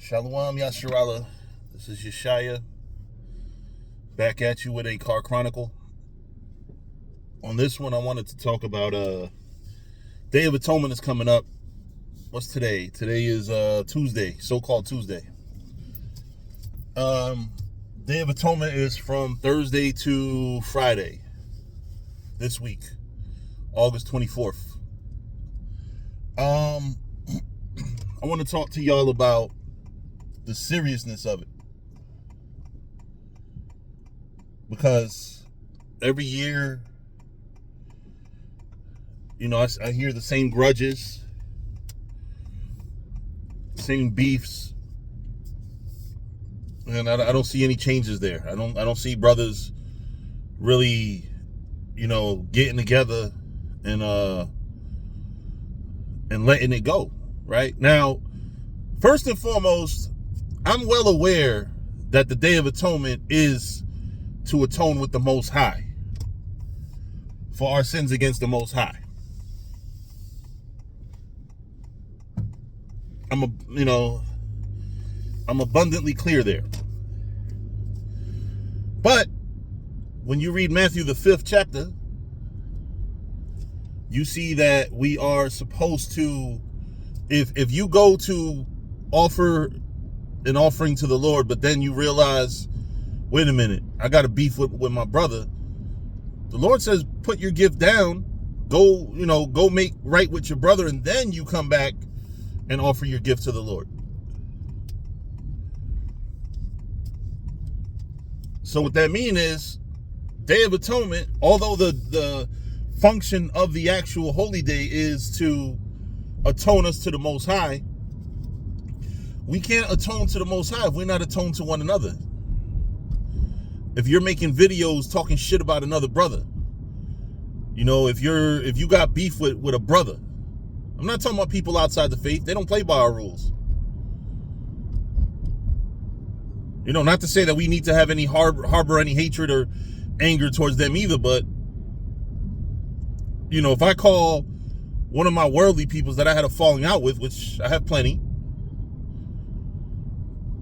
Shalom Yasharala. This is Yeshaya back at you with a car chronicle. On this one, I wanted to talk about Day of Atonement is coming up. What's today? Today is Tuesday, so-called Tuesday. Day of Atonement is from Thursday to Friday this week, August 24th. I want to talk to y'all about the seriousness of it, because every year, I hear the same grudges, same beefs, and I don't see any changes there. I don't see brothers really, getting together and letting it go. Right now, first and foremost, I'm well aware that the Day of Atonement is to atone with the Most High for our sins against the Most High. I'm abundantly clear there. But when you read Matthew the 5th chapter, you see that we are supposed to, if you go to offer an offering to the Lord, but then you realize, wait a minute, I got a beef with my brother. The Lord says, put your gift down, go make right with your brother, and then you come back and offer your gift to the Lord. So what that means is, Day of Atonement, although the function of the actual holy day is to atone us to the Most High, we can't atone to the Most High if we're not atoned to one another. If you're making videos talking shit about another brother, if you got beef with a brother, I'm not talking about people outside the faith. They don't play by our rules. Not to say that we need to have any harbor any hatred or anger towards them either, but if I call one of my worldly peoples that I had a falling out with, which I have plenty,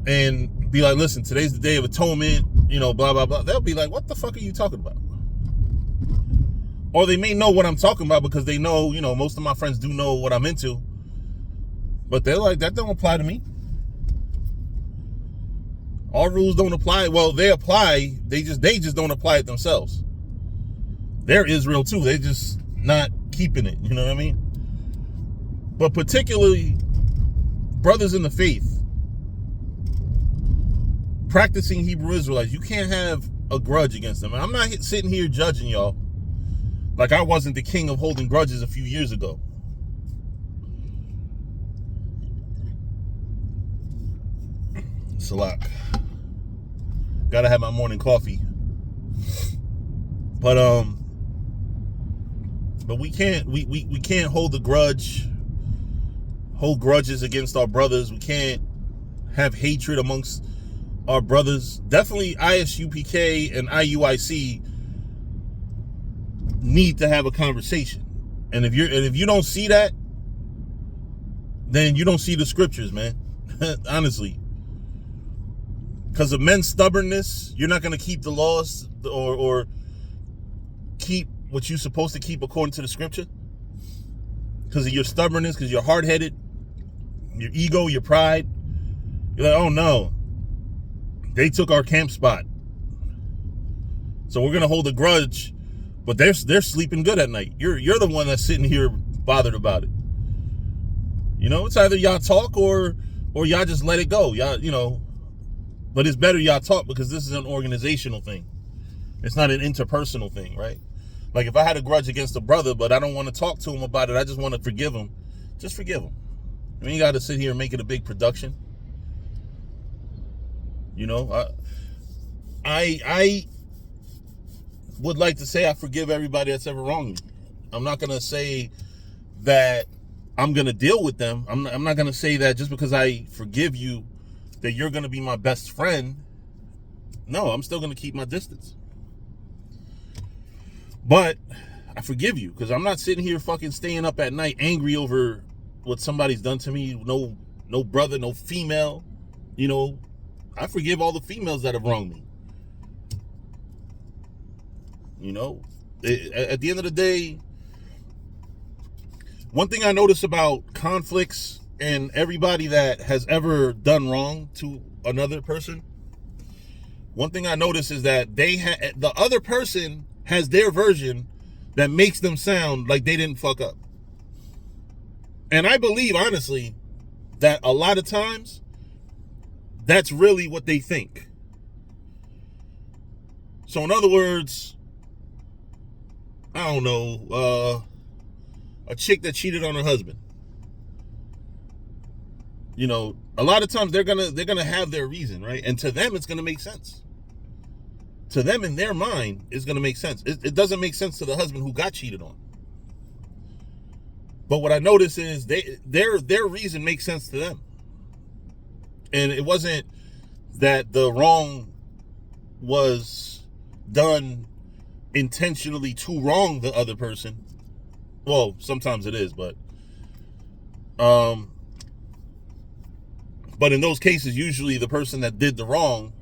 and be like, listen, today's the Day of Atonement, blah, blah, blah. They'll be like, what the fuck are you talking about? Or they may know what I'm talking about because they know, most of my friends do know what I'm into. But they're like, that don't apply to me. Our rules don't apply. Well, they apply. They just don't apply it themselves. They're Israel too. They're just not keeping it. You know what I mean? But particularly brothers in the faith, practicing Hebrew Israelites, you can't have a grudge against them. I'm not sitting here judging y'all like I wasn't the king of holding grudges a few years ago. Salak. Gotta have my morning coffee. But we can't hold grudges against our brothers. We can't have hatred amongst our brothers. Definitely ISUPK and IUIC need to have a conversation. And if you don't see that, then you don't see the scriptures, man. Honestly. Because of men's stubbornness, you're not going to keep the laws or keep what you're supposed to keep according to the scripture. Because of your stubbornness, because you're hard-headed, your ego, your pride. You're like, oh no, they took our camp spot, so we're gonna hold a grudge, but they're sleeping good at night. You're the one that's sitting here bothered about it. It's either y'all talk or y'all just let it go. Y'all, but it's better y'all talk, because this is an organizational thing. It's not an interpersonal thing, right? Like if I had a grudge against a brother, but I don't want to talk to him about it, I just want to forgive him. Just forgive him. You got to sit here and make it a big production. I would like to say I forgive everybody that's ever wronged me. I'm not going to say that I'm going to deal with them. I'm not going to say that just because I forgive you that you're going to be my best friend. No, I'm still going to keep my distance. But I forgive you, because I'm not sitting here fucking staying up at night angry over what somebody's done to me. No brother, no female. You know, I forgive all the females that have wronged me. You know, at the end of the day, one thing I notice about conflicts and everybody that has ever done wrong to another person, one thing I notice is that the other person has their version that makes them sound like they didn't fuck up. And I believe, honestly, that a lot of times, that's really what they think. So in other words, I don't know, a chick that cheated on her husband. You know, a lot of times they're gonna have their reason, right? And to them, it's gonna make sense. To them, in their mind, it's gonna make sense. It doesn't make sense to the husband who got cheated on. But what I notice is their reason makes sense to them. And it wasn't that the wrong was done intentionally to wrong the other person. Well, sometimes it is, but in those cases, usually the person that did the wrong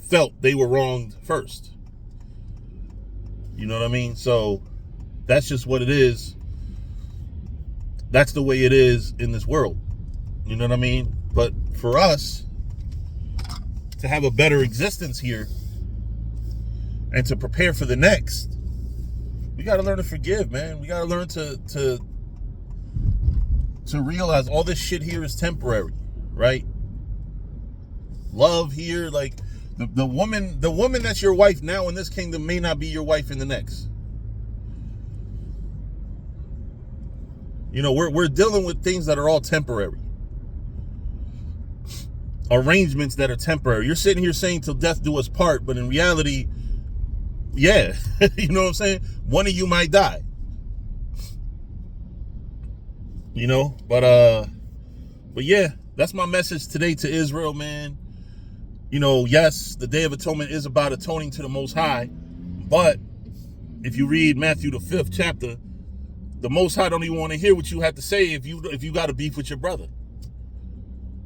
felt they were wronged first. You know what I mean? So that's just what it is. That's the way it is in this world. You know what I mean? But for us to have a better existence here and to prepare for the next, we got to learn to forgive, man. We got to learn to realize all this shit here is temporary, right? Love here, like the woman that's your wife now in this kingdom may not be your wife in the next. You know, we're dealing with things that are all temporary. Arrangements that are temporary. You're sitting here saying till death do us part, but in reality, yeah, you know what I'm saying? One of you might die. You know, but yeah, that's my message today to Israel, man. You know, yes, the Day of Atonement is about atoning to the Most High, but if you read Matthew the 5th chapter, the Most High don't even want to hear what you have to say if you got a beef with your brother.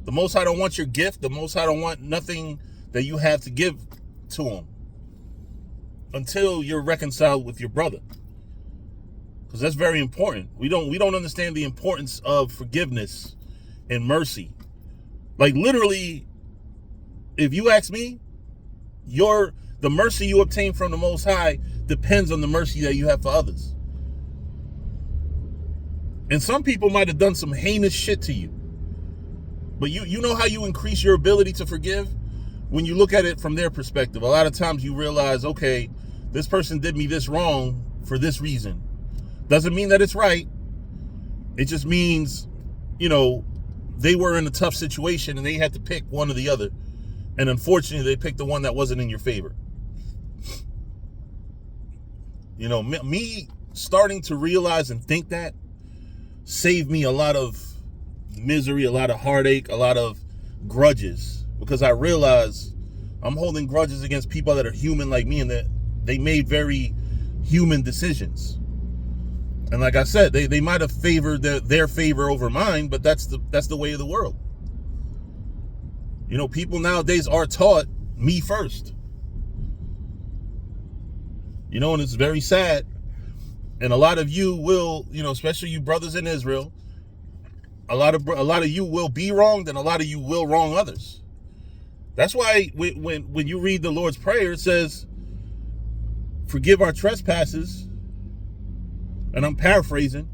The Most High don't want your gift. The Most High don't want nothing that you have to give to him until you're reconciled with your brother. Because that's very important. We don't understand the importance of forgiveness and mercy. Like literally, if you ask me, the mercy you obtain from the Most High depends on the mercy that you have for others. And some people might have done some heinous shit to you. But you know how you increase your ability to forgive? When you look at it from their perspective. A lot of times you realize, okay, this person did me this wrong for this reason. Doesn't mean that it's right. It just means, you know, they were in a tough situation and they had to pick one or the other. And unfortunately, they picked the one that wasn't in your favor. You know, me starting to realize and think that saved me a lot of misery, a lot of heartache, a lot of grudges. Because I realize I'm holding grudges against people that are human like me and that they made very human decisions. And like I said, they might have favored their favor over mine, but that's the way of the world. You know, people nowadays are taught me first. You know, and it's very sad. And a lot of you will, you know, especially you brothers in Israel, a lot of you will be wronged and a lot of you will wrong others. That's why when you read the Lord's Prayer, it says, forgive our trespasses. And I'm paraphrasing,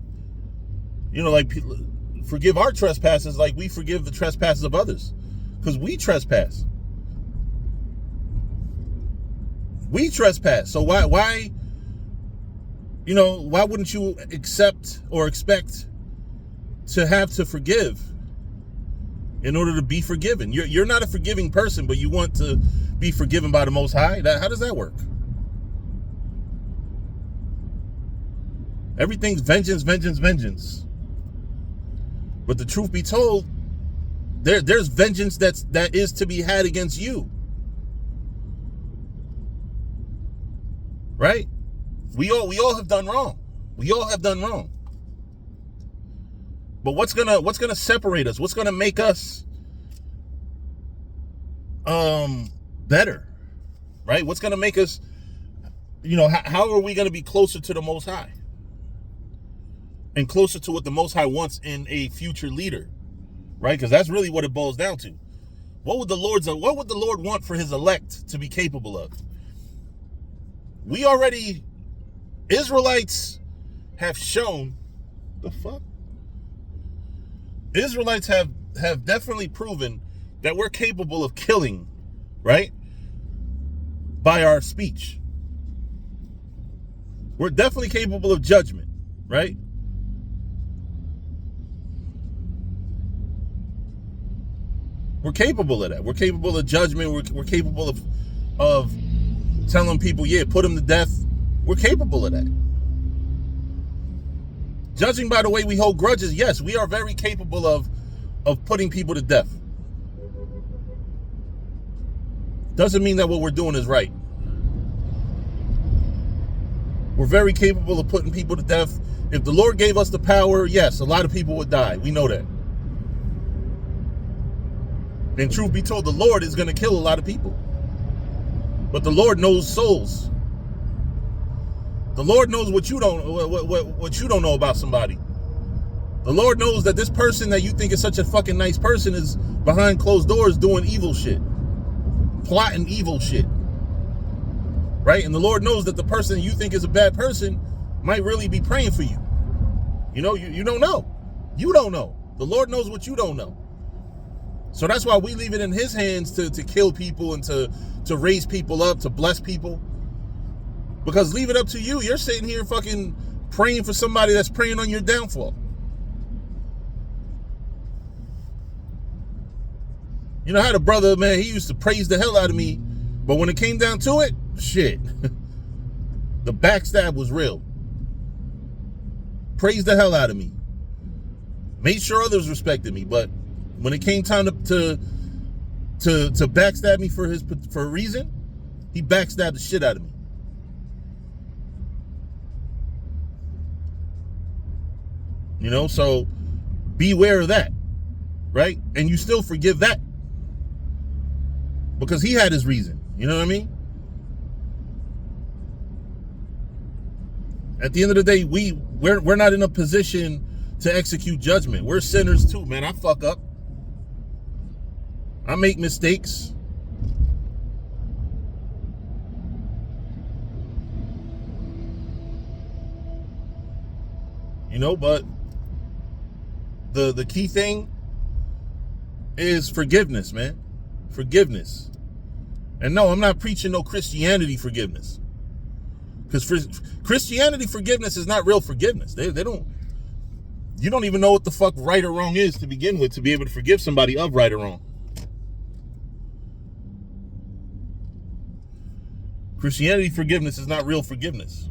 you know, like forgive our trespasses like we forgive the trespasses of others. Because we trespass. We trespass. So why, you know, why wouldn't you accept or expect to have to forgive in order to be forgiven? You're not a forgiving person, but you want to be forgiven by the Most High. How does that work? Everything's vengeance, vengeance, vengeance. But the truth be told, there's vengeance that is to be had against you. Right? We all have done wrong. We all have done wrong. But what's gonna separate us? What's gonna make us better, right? What's going to make us, how are we going to be closer to the Most High and closer to what the Most High wants in a future leader, right? Because that's really what it boils down to. What would the Lord want for his elect to be capable of? Israelites have shown the fuck. Israelites have definitely proven that we're capable of killing, right? By our speech. We're definitely capable of judgment, right? We're capable of that. We're capable of judgment. We're capable of telling people, yeah, put them to death. We're capable of that. Judging by the way we hold grudges, yes, we are very capable of putting people to death. Doesn't mean that what we're doing is right. We're very capable of putting people to death. If the Lord gave us the power, yes, a lot of people would die. We know that. And truth be told, the Lord is going to kill a lot of people. But the Lord knows souls. The Lord knows what you don't know about somebody. The Lord knows that this person that you think is such a fucking nice person is behind closed doors doing evil shit. Plotting evil shit. Right? And the Lord knows that the person you think is a bad person might really be praying for you. You don't know. You don't know. The Lord knows what you don't know. So that's why we leave it in his hands to kill people and to raise people up, to bless people. Because leave it up to you. You're sitting here fucking praying for somebody that's praying on your downfall. I had a brother, man, he used to praise the hell out of me. But when it came down to it, shit. The backstab was real. Praised the hell out of me. Made sure others respected me. But when it came time to backstab me for a reason, he backstabbed the shit out of me. So beware of that, right? And you still forgive that because he had his reason. You know what I mean? At the end of the day, we're not in a position to execute judgment. We're sinners too, man. I fuck up. I make mistakes. But the key thing is forgiveness, man. Forgiveness. And no, I'm not preaching no Christianity forgiveness. Because Christianity forgiveness is not real forgiveness. You don't even know what the fuck right or wrong is to begin with to be able to forgive somebody of right or wrong. Christianity forgiveness is not real forgiveness.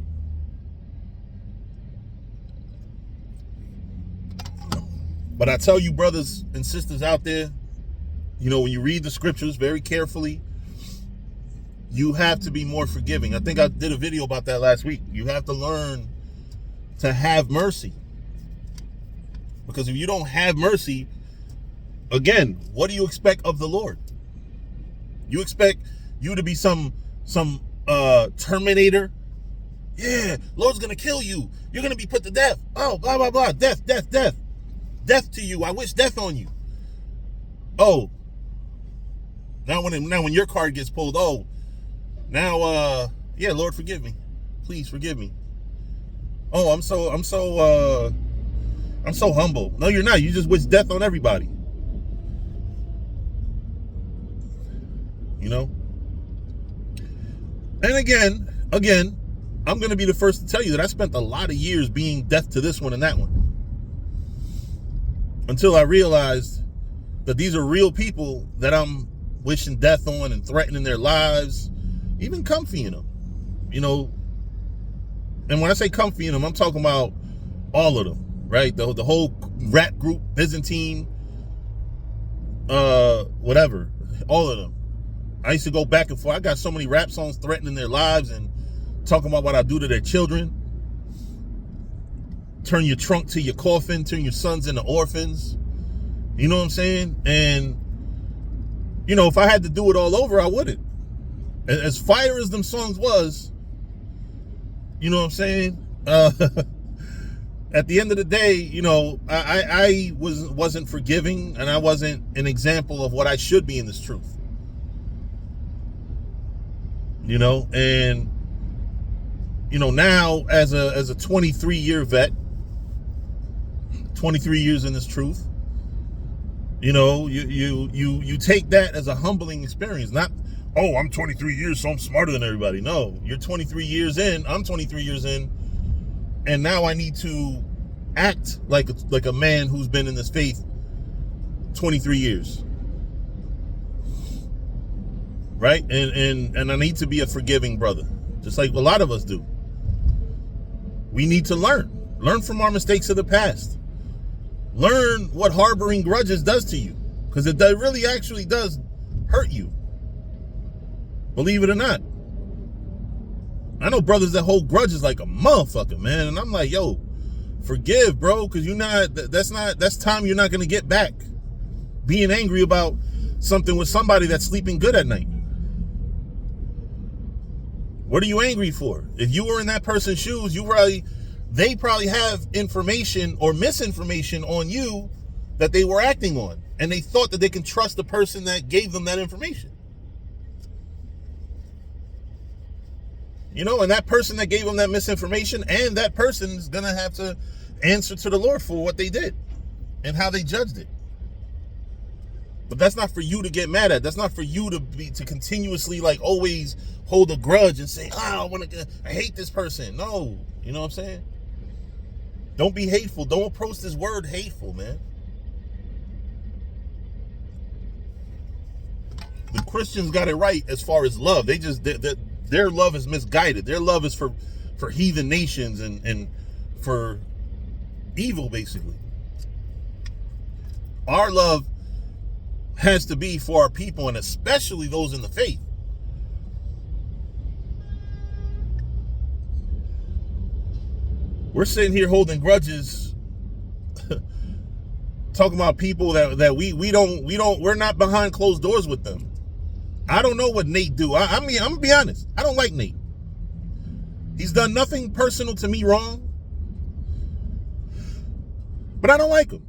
But I tell you, brothers and sisters out there, when you read the scriptures very carefully, you have to be more forgiving. I think I did a video about that last week. You have to learn to have mercy. Because if you don't have mercy, again, what do you expect of the Lord? You expect you to be some Terminator? Yeah, Lord's going to kill you. You're going to be put to death. Oh, blah, blah, blah. Death, death, death. Death to you. I wish death on you. Oh. Now when your card gets pulled, yeah, Lord, forgive me. Please forgive me. Oh, I'm so humble. No, you're not. You just wish death on everybody. And again, I'm going to be the first to tell you that I spent a lot of years being death to this one and that one. Until I realized that these are real people that I'm wishing death on and threatening their lives, even comfying them, And when I say comfying them, I'm talking about all of them, right? The whole rap group, Byzantine, whatever, all of them. I used to go back and forth. I got so many rap songs threatening their lives and talking about what I do to their children. Turn your trunk to your coffin, turn your sons into orphans. You know what I'm saying? And You know, if I had to do it all over, I wouldn't. As fire as them songs was, you know what I'm saying? At the end of the day, you know, I wasn't forgiving, and I wasn't an example of what I should be in this truth. You know, and you know, now as a 23-year vet, 23 years in this truth, you know, you take that as a humbling experience. Not, oh, I'm 23 years, so I'm smarter than everybody. No, you're 23 years in, I'm 23 years in, and now I need to act like a man who's been in this faith 23 years. Right? And I need to be a forgiving brother, just like a lot of us do. We need to learn from our mistakes of the past. Learn what harboring grudges does to you, because it really actually does hurt you. Believe it or not. I know brothers that hold grudges like a motherfucker, man, and I'm like, yo, forgive, bro, because that's time you're not going to get back. Being angry about something with somebody that's sleeping good at night. What are you angry for? If you were in that person's shoes, they probably have information or misinformation on you that they were acting on, and they thought that they can trust the person that gave them that information. You know, and that person that gave them that misinformation, and that person is gonna have to answer to the Lord for what they did and how they judged it. But that's not for you to get mad at. That's not for you to continuously like always hold a grudge and say, I hate this person. No, you know what I'm saying? Don't be hateful. Don't approach this word hateful, man. The Christians got it right as far as love. Their love is misguided. Their love is for heathen nations and for evil, basically. Our love has to be for our people, and especially those in the faith. We're sitting here holding grudges, talking about people that we're not behind closed doors with them. I don't know what Nate do. I mean, I'm gonna be honest. I don't like Nate. He's done nothing personal to me wrong, but I don't like him.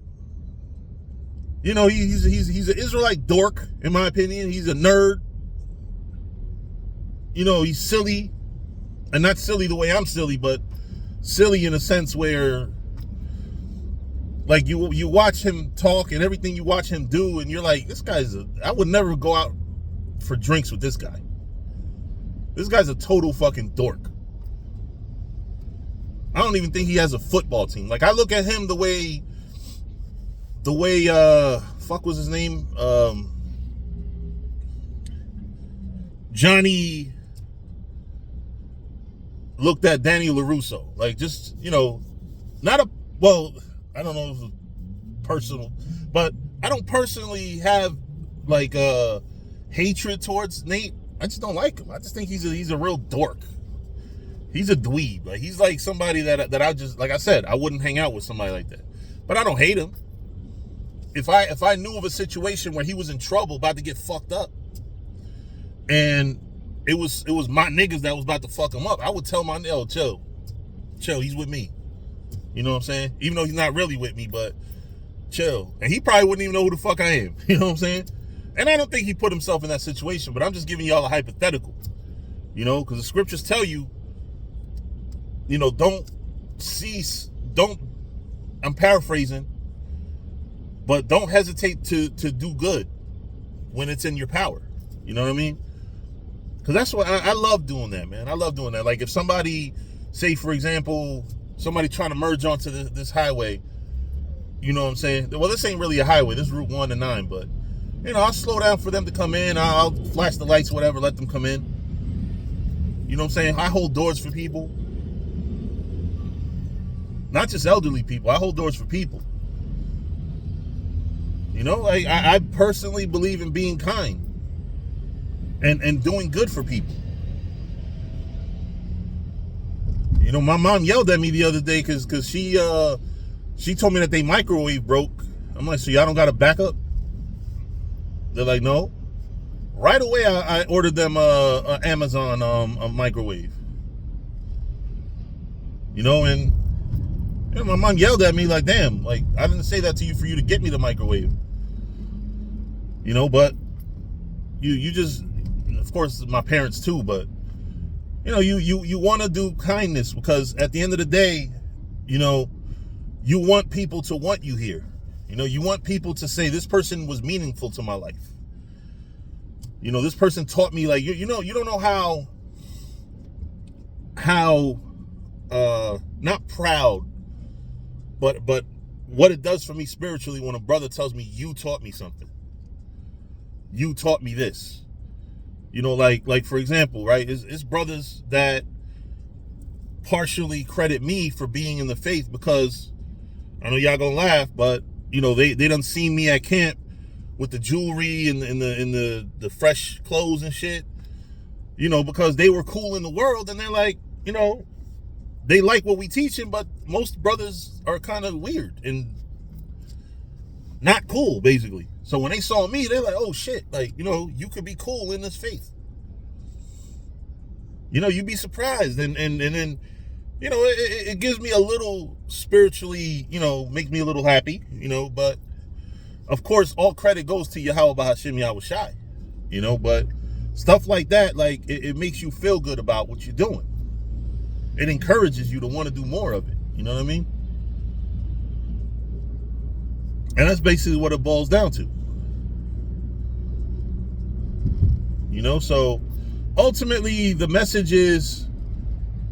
You know, he's an Israelite dork, in my opinion. He's a nerd. You know, he's silly. And not silly the way I'm silly, but silly in a sense where, like, you watch him talk and everything you watch him do, and you're like, I would never go out for drinks with this guy. This guy's a total fucking dork. I don't even think he has a football team. Like, I look at him the way fuck was his name? Johnny looked at Daniel LaRusso. Like, just, you know, I don't know if it's personal, but I don't personally have like hatred towards Nate. I just don't like him. I just think he's a real dork. He's a dweeb. Like, he's like somebody that I just, like I said, I wouldn't hang out with somebody like that. But I don't hate him. If I knew of a situation where he was in trouble, about to get fucked up, and it was my niggas that was about to fuck him up, I would tell my chill, he's with me. You know what I'm saying? Even though he's not really with me, but chill. And he probably wouldn't even know who the fuck I am. You know what I'm saying? And I don't think he put himself in that situation, but I'm just giving y'all a hypothetical. You know, because the scriptures tell you, you know, I'm paraphrasing, but don't hesitate to do good when it's in your power. You know what I mean? Because that's what I love doing that, man. I love doing that. Like, if somebody, say, for example, somebody trying to merge onto this highway, you know what I'm saying? Well, this ain't really a highway. This is Route 1 and 9, but, you know, I'll slow down for them to come in. I'll flash the lights, whatever, let them come in. You know what I'm saying? I hold doors for people. Not just elderly people. I hold doors for people. You know, like, I personally believe in being kind and doing good for people. You know, my mom yelled at me the other day because she told me that they microwave broke. I'm like, so y'all don't got a backup? They're like, no. Right away, I ordered them a Amazon a microwave. You know, and my mom yelled at me like, damn, like, I didn't say that to you for you to get me the microwave. You know, but you just, of course, my parents too, but, you know, you want to do kindness because at the end of the day, you know, you want people to want you here. You know, you want people to say, this person was meaningful to my life. You know, this person taught me, like, you know, you don't know how not proud, but what it does for me spiritually when a brother tells me, you taught me something. You taught me this. You know, like for example, right? It's brothers that partially credit me for being in the faith because I know y'all gonna laugh, but you know, they done seen me at camp with the jewelry and the fresh clothes and shit. You know, because they were cool in the world and they're like, you know, they like what we teaching, but most brothers are kind of weird and not cool, basically. So when they saw me, they're like, oh shit, like, you know, you could be cool in this faith. You know, you'd be surprised. And then, you know, it gives me a little spiritually, you know, makes me a little happy, you know, but of course, all credit goes to Yahweh Hashem Yahushai, you know, but stuff like that, like, it makes you feel good about what you're doing. It encourages you to want to do more of it. You know what I mean? And that's basically what it boils down to. You know, so ultimately the message is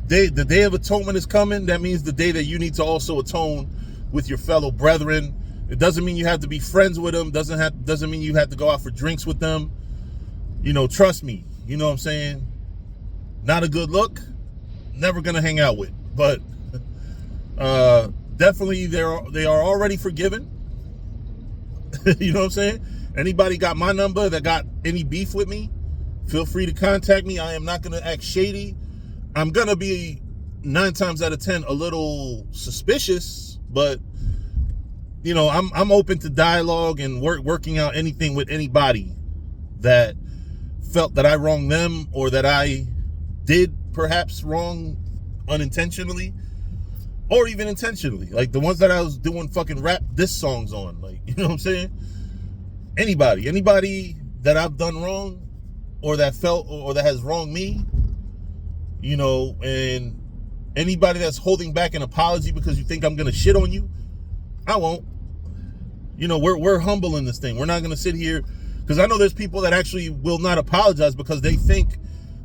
the day of atonement is coming. That means the day that you need to also atone with your fellow brethren. It doesn't mean you have to be friends with them. Doesn't mean you have to go out for drinks with them. You know, trust me. You know what I'm saying? Not a good look. Never gonna hang out with. But definitely they are already forgiven. You know what I'm saying? Anybody got my number that got any beef with me, feel free to contact me. I am not gonna act shady. I'm gonna be 9 times out of 10 a little suspicious, but you know, I'm open to dialogue and working out anything with anybody that felt that I wronged them or that I did perhaps wrong unintentionally or even intentionally. Like the ones that I was doing fucking rap diss songs on, like, you know what I'm saying? Anybody that I've done wrong or that felt or that has wronged me, you know, and anybody that's holding back an apology because you think I'm gonna shit on you, I won't. You know, we're humble in this thing. We're not gonna sit here, because I know there's people that actually will not apologize because they think,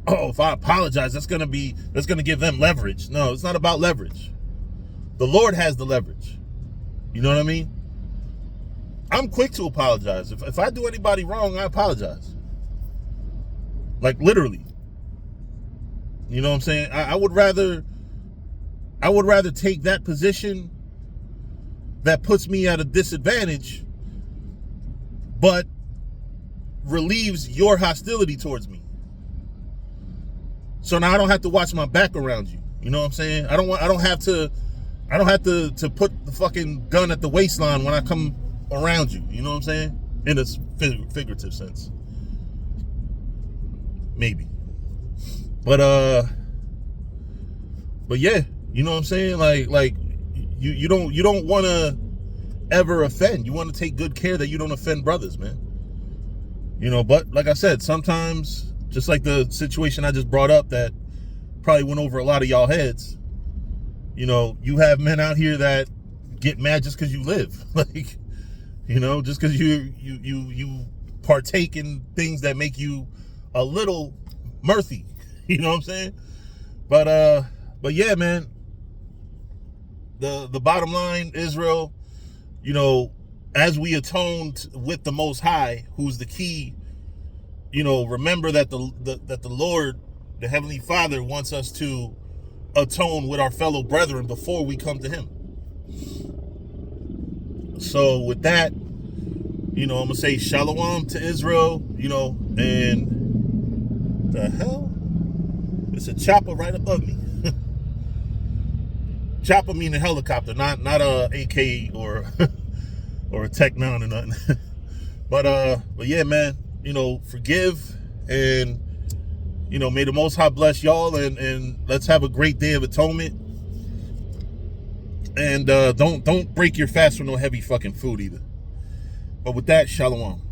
oh, if I apologize, that's gonna give them leverage. No, it's not about leverage. The Lord has the leverage. You know what I mean? I'm quick to apologize. If I do anybody wrong, I apologize. Like literally. You know what I'm saying? I would rather take that position that puts me at a disadvantage, but relieves your hostility towards me. So now I don't have to watch my back around you. You know what I'm saying? I don't have to put the fucking gun at the waistline when I come around you. You know what I'm saying? In a figurative sense. Maybe. But yeah, you know what I'm saying? Like you don't want to ever offend. You want to take good care that you don't offend brothers, man. You know, but like I said, sometimes, just like the situation I just brought up that probably went over a lot of y'all heads, you know, you have men out here that get mad just because you live. Like, you know, just because you partake in things that make you a little mirthy. You know what I'm saying? But yeah, man. The bottom line, Israel, you know, as we atoned with the Most High, who's the key, you know, remember that the Lord, the Heavenly Father, wants us to atone with our fellow brethren before we come to Him. So with that, you know, I'm gonna say shalom to Israel, you know, and the hell, it's a chopper right above me. Chopper meaning helicopter, not a AK or or a Tech 9 or nothing. But yeah, man. forgive, and may the Most High bless y'all, and let's have a great day of atonement. And don't break your fast with no heavy fucking food either. But with that, shalom.